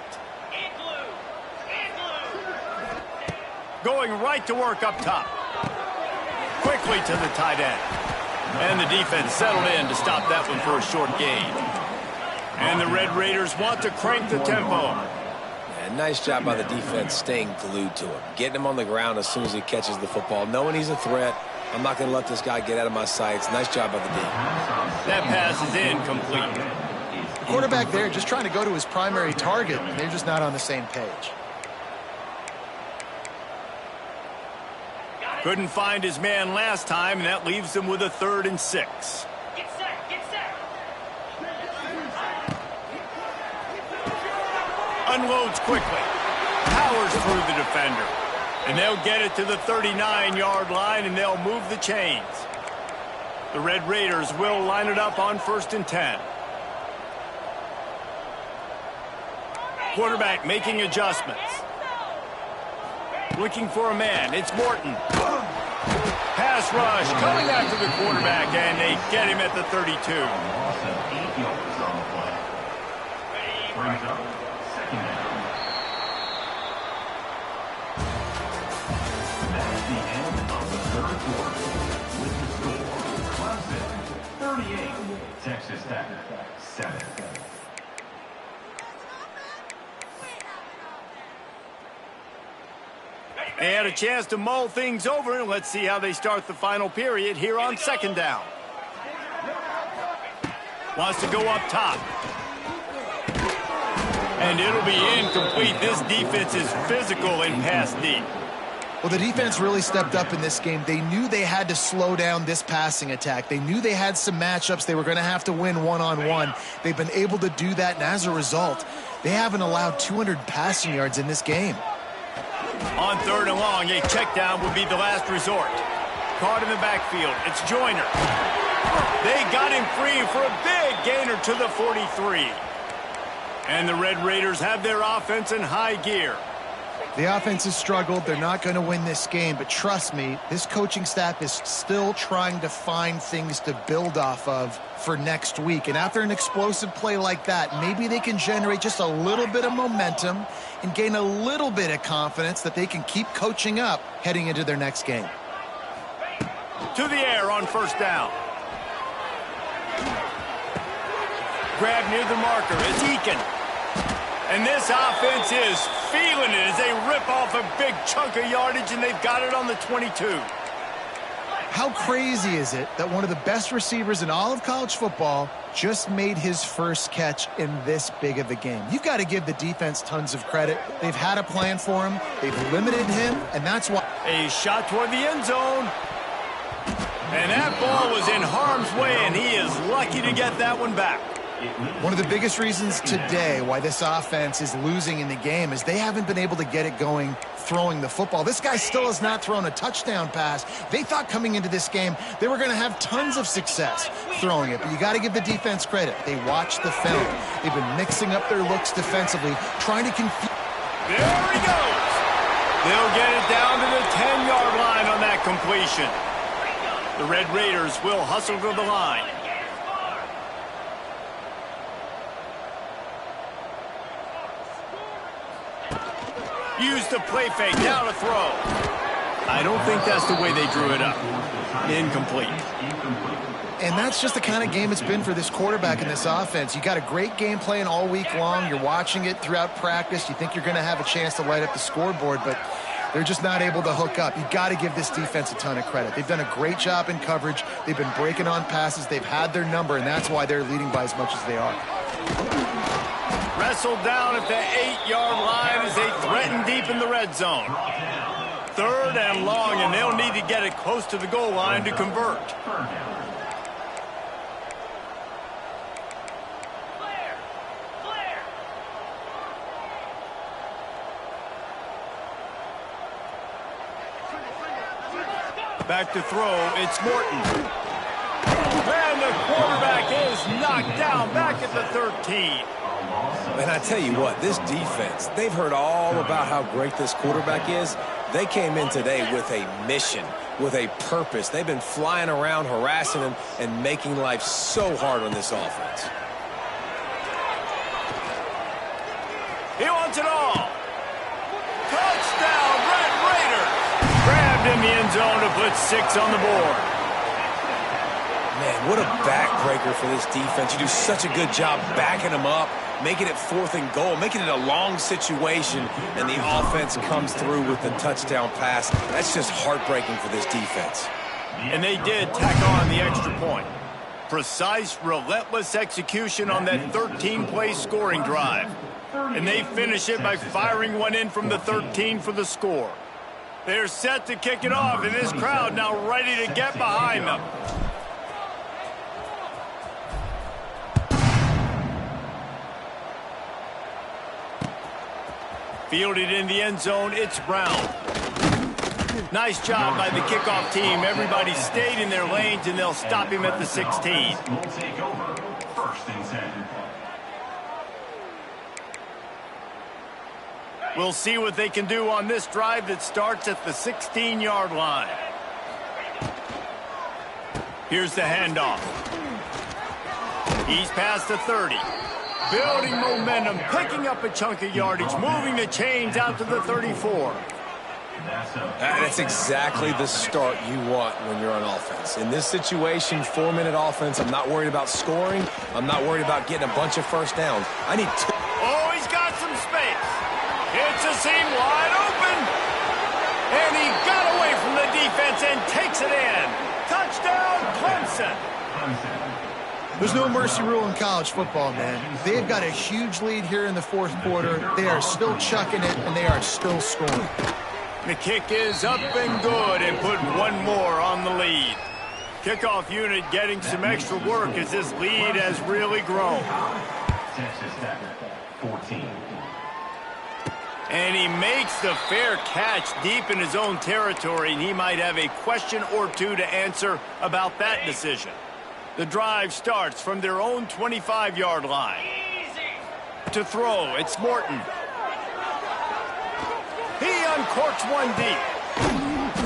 Going right to work up top. Quickly to the tight end. And the defense settled in to stop that one for a short gain. And the Red Raiders want to crank the tempo. Yeah, nice job by the defense staying glued to him. Getting him on the ground as soon as he catches the football. Knowing he's a threat. I'm not going to let this guy get out of my sights. Nice job by the D. That pass is incomplete. The quarterback there just trying to go to his primary target, and they're just not on the same page. Couldn't find his man last time, and that leaves them with a 3rd and 6. Get set, get set. Unloads quickly. Powers through the defender. And they'll get it to the 39-yard line, and they'll move the chains. The Red Raiders will line it up on 1st and 10. Quarterback making adjustments. Looking for a man. It's Morton. Pass rush coming after the quarterback, and they get him at the 32. Loss of 8 yards on the play. Brings up 2nd down. That's the end of the 3rd quarter. With the score, Clemson 38, Texas Tech 7. They had a chance to mull things over, and let's see how they start the final period here on 2nd down. Wants to go up top. And it'll be incomplete. This defense is physical in pass deep. Well, the defense really stepped up in this game. They knew they had to slow down this passing attack. They knew they had some matchups they were going to have to win one-on-one. They've been able to do that, and as a result, they haven't allowed 200 passing yards in this game. On 3rd and long, a check down would be the last resort. Caught in the backfield. It's Joyner. They got him free for a big gainer to the 43. And the Red Raiders have their offense in high gear. The offense has struggled. They're not going to win this game, but trust me, this coaching staff is still trying to find things to build off of for next week. And after an explosive play like that, maybe they can generate just a little bit of momentum and gain a little bit of confidence that they can keep coaching up heading into their next game. To the air on 1st down. Grab near the marker. It's Eakin. And this offense is feeling it as they rip off a big chunk of yardage, and they've got it on the 22. How crazy is it that one of the best receivers in all of college football just made his first catch in this big of a game? You've got to give the defense tons of credit. They've had a plan for him. They've limited him, and that's why. A shot toward the end zone. And that ball was in harm's way, and he is lucky to get that one back. One of the biggest reasons today why this offense is losing in the game is they haven't been able to get it going throwing the football. This guy still has not thrown a touchdown pass. They thought coming into this game they were going to have tons of success throwing it, but you got to give the defense credit. They watched the film. They've been mixing up their looks defensively, trying to confuse. There he goes. They'll get it down to the 10-yard line on that completion. The Red Raiders will hustle to the line. Use the play fake, now to throw. I don't think that's the way they drew it up. Incomplete. And that's just the kind of game it's been for this quarterback in this offense. You got a great game plan all week long. You're watching it throughout practice. You think you're going to have a chance to light up the scoreboard, but they're just not able to hook up. You got to give this defense a ton of credit. They've done a great job in coverage. They've been breaking on passes. They've had their number, and that's why they're leading by as much as they are. Wrestled down at the 8-yard line as they threaten deep in the red zone. 3rd and long, and they'll need to get it close to the goal line to convert. Back to throw, it's Morton. And the quarterback is knocked down back at the 13. And I tell you what, this defense, they've heard all about how great this quarterback is. They came in today with a mission, with a purpose. They've been flying around, harassing him, and making life so hard on this offense. He wants it all. Touchdown, Red Raiders. Grabbed in the end zone to put 6 on the board. Man, what a backbreaker for this defense. You do such a good job backing them up, making it 4th and goal, making it a long situation, and the offense comes through with the touchdown pass. That's just heartbreaking for this defense. And they did tack on the extra point. Precise, relentless execution on that 13-play scoring drive. And they finish it by firing one in from the 13 for the score. They're set to kick it off, and this crowd now ready to get behind them. Fielded in the end zone, it's Brown. Nice job by the kickoff team. Everybody stayed in their lanes, and they'll stop him at the 16. Will take over 1st and 10. We'll see what they can do on this drive that starts at the 16-yard line. Here's the handoff. He's past the 30. Building momentum, picking up a chunk of yardage, moving the chains out to the 34. That's exactly the start you want when you're on offense. In this situation, 4-minute offense, I'm not worried about scoring. I'm not worried about getting a bunch of first downs. I need 2. Oh, he's got some space. It's a seam wide open. And he got away from the defense and takes it in. Touchdown, Clemson. There's no mercy rule in college football, man. They've got a huge lead here in the 4th quarter. They are still chucking it, and they are still scoring. The kick is up and good and put one more on the lead. Kickoff unit getting some extra work as this lead has really grown. Texas Tech, 14. And he makes the fair catch deep in his own territory, and he might have a question or two to answer about that decision. The drive starts from their own 25-yard line. To throw, it's Morton. He uncorks one deep.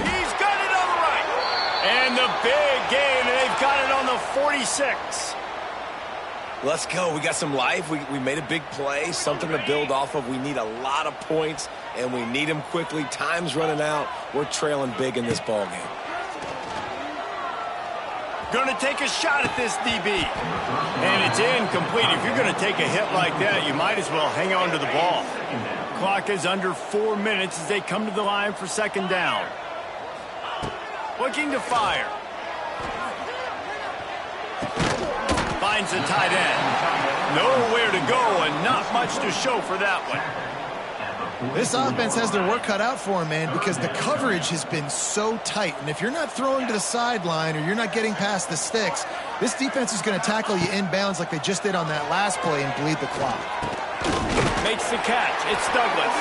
He's got it on the right. And the big gain, and they've got it on the 46. Let's go. We got some life. We made a big play, something to build off of. We need a lot of points, and we need them quickly. Time's running out. We're trailing big in this ball game. Going to take a shot at this DB. And it's incomplete. If you're going to take a hit like that, you might as well hang on to the ball. Clock is under 4 minutes as they come to the line for 2nd down. Looking to fire. Finds the tight end. Nowhere to go and not much to show for that one. This offense has their work cut out for them, man, because the coverage has been so tight. And if you're not throwing to the sideline or you're not getting past the sticks, this defense is going to tackle you inbounds like they just did on that last play and bleed the clock. Makes the catch. It's Douglas.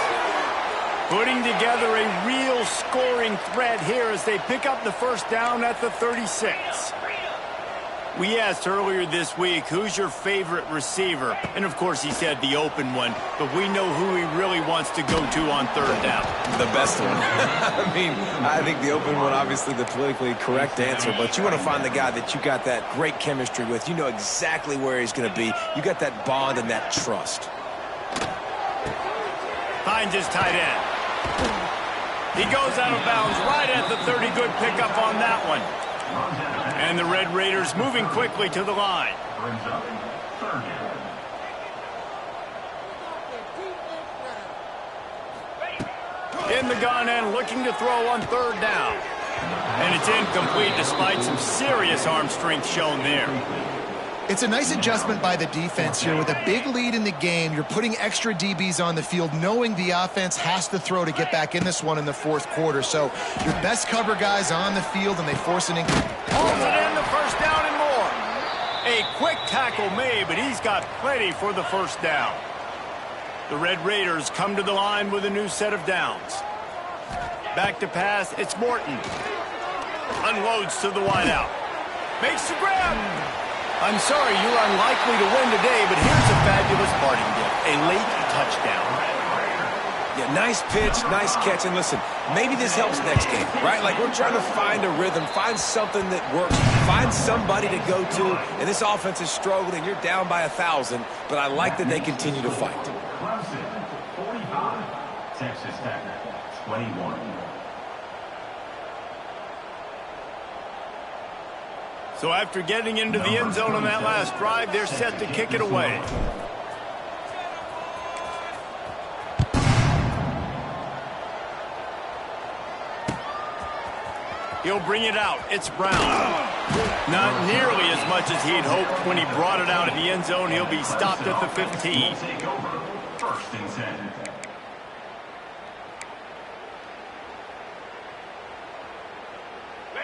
Putting together a real scoring threat here as they pick up the first down at the 36. We asked earlier this week, who's your favorite receiver? And, of course, he said the open one, but we know who he really wants to go to on third down. The best one. I mean, I think the open one, obviously the politically correct answer, but you want to find the guy that you got that great chemistry with. You know exactly where he's going to be. You got that bond and that trust. Finds his tight end. He goes out of bounds right at the 30. Good pickup on that one. And the Red Raiders moving quickly to the line. In the gun and looking to throw on third down. And it's incomplete despite some serious arm strength shown there. It's a nice adjustment by the defense here. With a big lead in the game, you're putting extra DBs on the field, knowing the offense has to throw to get back in this one in the fourth quarter. So your best cover guys on the field, and they force an incomplete. Holds it in, the first down and more. A quick tackle made, but he's got plenty for the first down. The Red Raiders come to the line with a new set of downs. Back to pass, it's Morton. Unloads to the wideout. Makes the grab. I'm sorry, you're unlikely to win today, but here's a fabulous parting gift. A late touchdown. Yeah, nice pitch, nice catch. And listen, maybe this helps next game, right? Like, we're trying to find a rhythm, find something that works, find somebody to go to. And this offense is struggling. You're down by 1,000, but I like that they continue to fight. Clemson, 45. Texas Tech, 21. So after getting into the end zone on that last drive, they're set to kick it away. He'll bring it out. It's Brown. Not nearly as much as he'd hoped when he brought it out of the end zone. He'll be stopped at the 15. Take over. First and 10.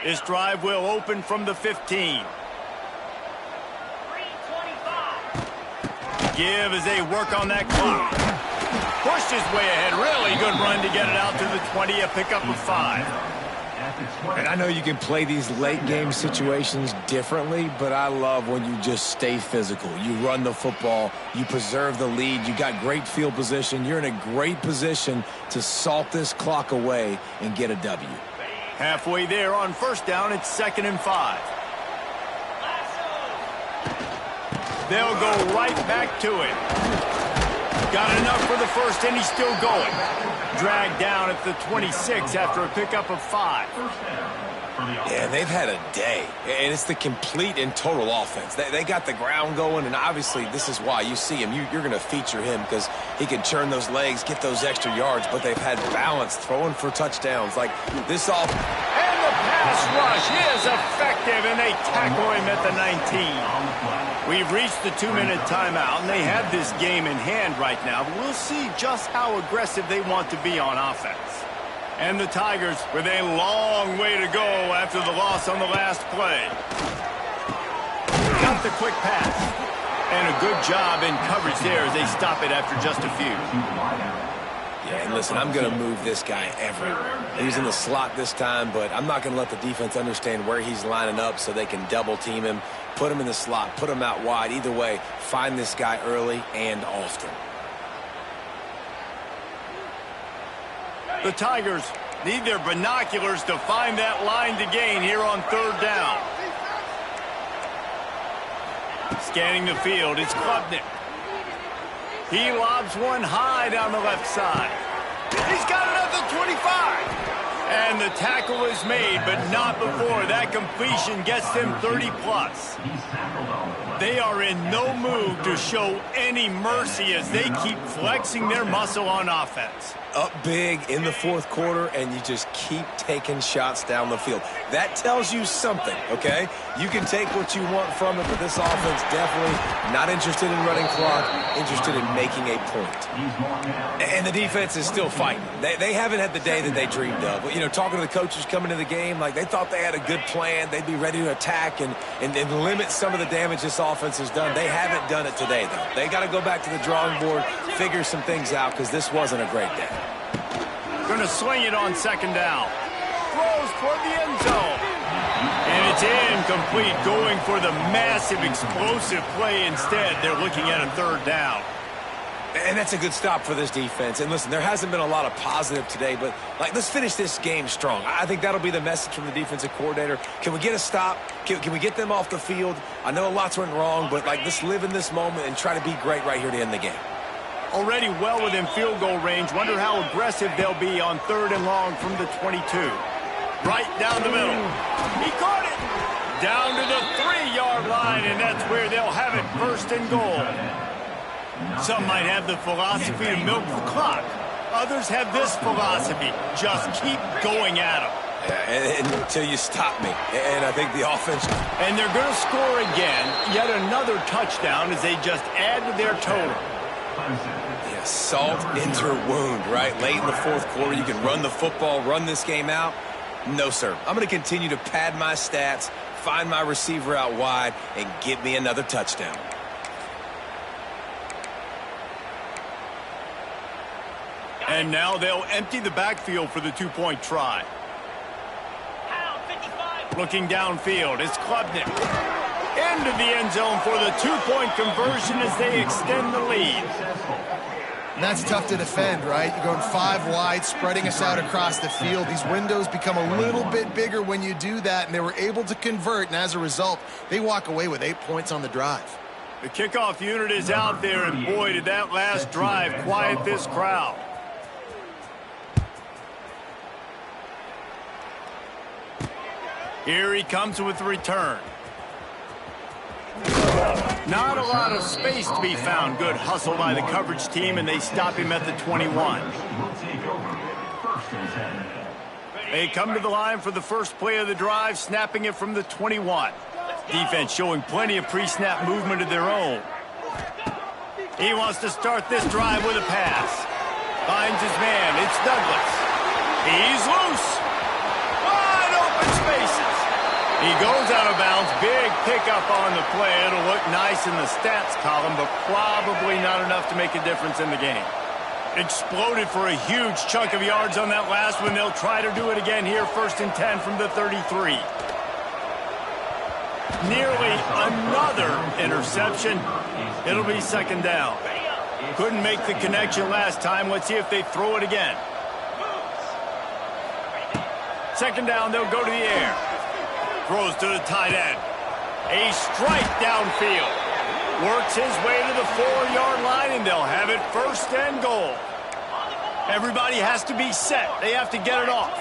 This drive will open from the 15. 3:25. Give as they work on that clock. Pushed his way ahead. Really good run to get it out to the 20. A pickup of 5. And I know you can play these late game situations differently, but I love when you just stay physical. You run the football, you preserve the lead, you got great field position. You're in a great position to salt this clock away and get a W. Halfway there on first down, it's 2nd and 5. They'll go right back to it. Got enough for the first, and he's still going. Dragged down at the 26 after a pickup of 5. Yeah, they've had a day, and it's the complete and total offense. They got the ground going, and obviously this is why you see him. You're going to feature him because he can churn those legs, get those extra yards, but they've had balance throwing for touchdowns. Like this off. And the pass rush is effective, and they tackle him at the 19. We've reached the 2-minute timeout, and they have this game in hand right now, but we'll see just how aggressive they want to be on offense. And the Tigers with a long way to go after the loss on the last play. Got the quick pass. And a good job in coverage there as they stop it after just a few. Yeah, and listen, I'm going to move this guy everywhere. He's in the slot this time, but I'm not going to let the defense understand where he's lining up so they can double team him, put him in the slot, put him out wide. Either way, find this guy early and often. The Tigers need their binoculars to find that line to gain here on third down. Scanning the field, it's Klubnik. He lobs one high down the left side. He's got another 25. And the tackle is made, but not before that completion gets them 30+. They are in no mood to show any mercy as they keep flexing their muscle on offense. up big in the fourth quarter, and you just keep taking shots down the field. That tells you something, okay? You can take what you want from it, but this offense definitely not interested in running clock, interested in making a point. And the defense is still fighting. They haven't had the day that they dreamed of. But, you know, talking to the coaches coming to the game, like they thought they had a good plan. They'd be ready to attack and limit some of the damage this offense has done. They haven't done it today, though. They got to go back to the drawing board, figure some things out, because this wasn't a great day. Going to swing it on second down. Throws toward the end zone. And it's incomplete, going for the massive explosive play instead. They're looking at a third down. And that's a good stop for this defense. And listen, there hasn't been a lot of positive today, but like, let's finish this game strong. I think that'll be the message from the defensive coordinator. Can we get a stop? Can we get them off the field? I know lots went wrong, but like, let's live in this moment and try to be great right here to end the game. Already well within field goal range. Wonder how aggressive they'll be on 3rd and long from the 22. Right down the middle. He caught it. Down to the 3-yard line, and that's where they'll have it, 1st and goal. Some might have the philosophy to milk the clock. Others have this philosophy. Just keep going at them. Yeah, until you stop me. And I think the offense... And they're going to score again. Yet another touchdown as they just add to their total. Yeah, salt into her wound, right? Late in the fourth quarter, you can run the football, run this game out. No, sir. I'm going to continue to pad my stats, find my receiver out wide, and get me another touchdown. And now they'll empty the backfield for the 2-point try. Looking downfield, it's Klubnik. Into the end zone for the 2-point conversion as they extend the lead. And that's tough to defend, right? You're going 5 wide, spreading us out across the field. These windows become a little bit bigger when you do that, and they were able to convert, and as a result, they walk away with 8 points on the drive. The kickoff unit is out there, and boy, did that last drive quiet this crowd. Here he comes with the return. Not a lot of space to be found. Good hustle by the coverage team, and they stop him at the 21. They come to the line for the first play of the drive, snapping it from the 21. Defense showing plenty of pre-snap movement of their own. He wants to start this drive with a pass. Finds his man. It's Douglas. He's loose. Wide open spaces. He goes out of bounds. Big pickup on the play. It'll look nice in the stats column, but probably not enough to make a difference in the game. Exploded for a huge chunk of yards on that last one. They'll try to do it again here, 1st and 10 from the 33. Nearly another interception. It'll be 2nd down. Couldn't make the connection last time. Let's see if they throw it again. 2nd down, they'll go to the air. Throws to the tight end. A strike downfield. Works his way to the 4-yard line, and they'll have it 1st and goal. Everybody has to be set. They have to get it off.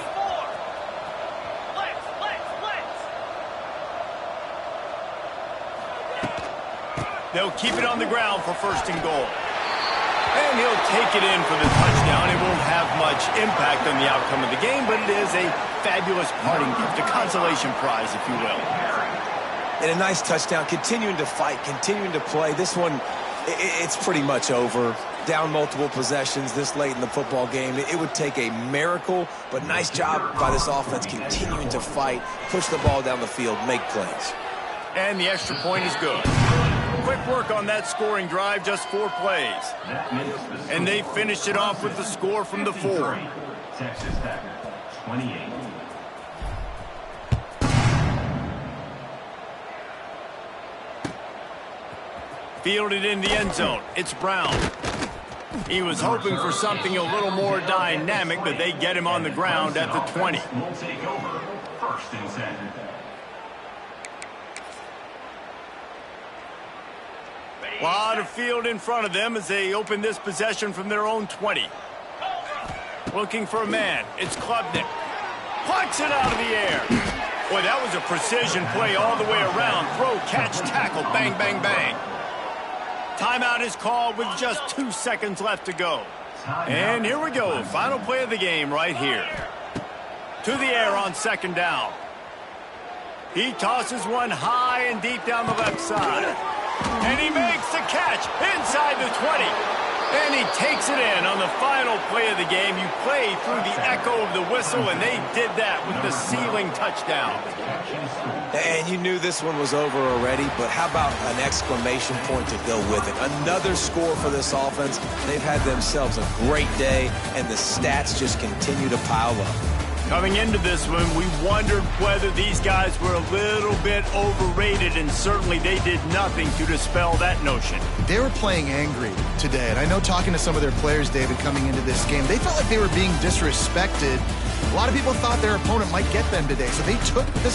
They'll keep it on the ground for 1st and goal. And he'll take it in for the touchdown. It won't have much impact on the outcome of the game, but it is a fabulous parting gift, a consolation prize, if you will. And a nice touchdown, continuing to fight, continuing to play. This one, it's pretty much over. Down multiple possessions this late in the football game. It would take a miracle, but nice job by this offense continuing to fight, push the ball down the field, make plays. And the extra point is good. Quick work on that scoring drive, just 4 plays. And they finished it off with the score from the 4. Texas Tech, 28. Fielded in the end zone. It's Brown. He was hoping for something a little more dynamic, but they get him on the ground at the 20. Will take over, 1st and 10. Lot of field in front of them as they open this possession from their own 20. Looking for a man. It's Klubnik. Plucks it out of the air. Boy, that was a precision play all the way around. Throw, catch, tackle, bang, bang, bang. Timeout is called with just 2 seconds left to go. And here we go. Final play of the game right here. To the air on second down. He tosses one high and deep down the left side. And he makes the catch inside the 20. And he takes it in on the final play of the game. You play through the echo of the whistle, and they did that with the sealing touchdown. And you knew this one was over already, but how about an exclamation point to go with it? Another score for this offense. They've had themselves a great day, and the stats just continue to pile up. Coming into this one, we wondered whether these guys were a little bit overrated, and certainly they did nothing to dispel that notion. They were playing angry today, and I know talking to some of their players, David, coming into this game, they felt like they were being disrespected. A lot of people thought their opponent might get them today, so they took the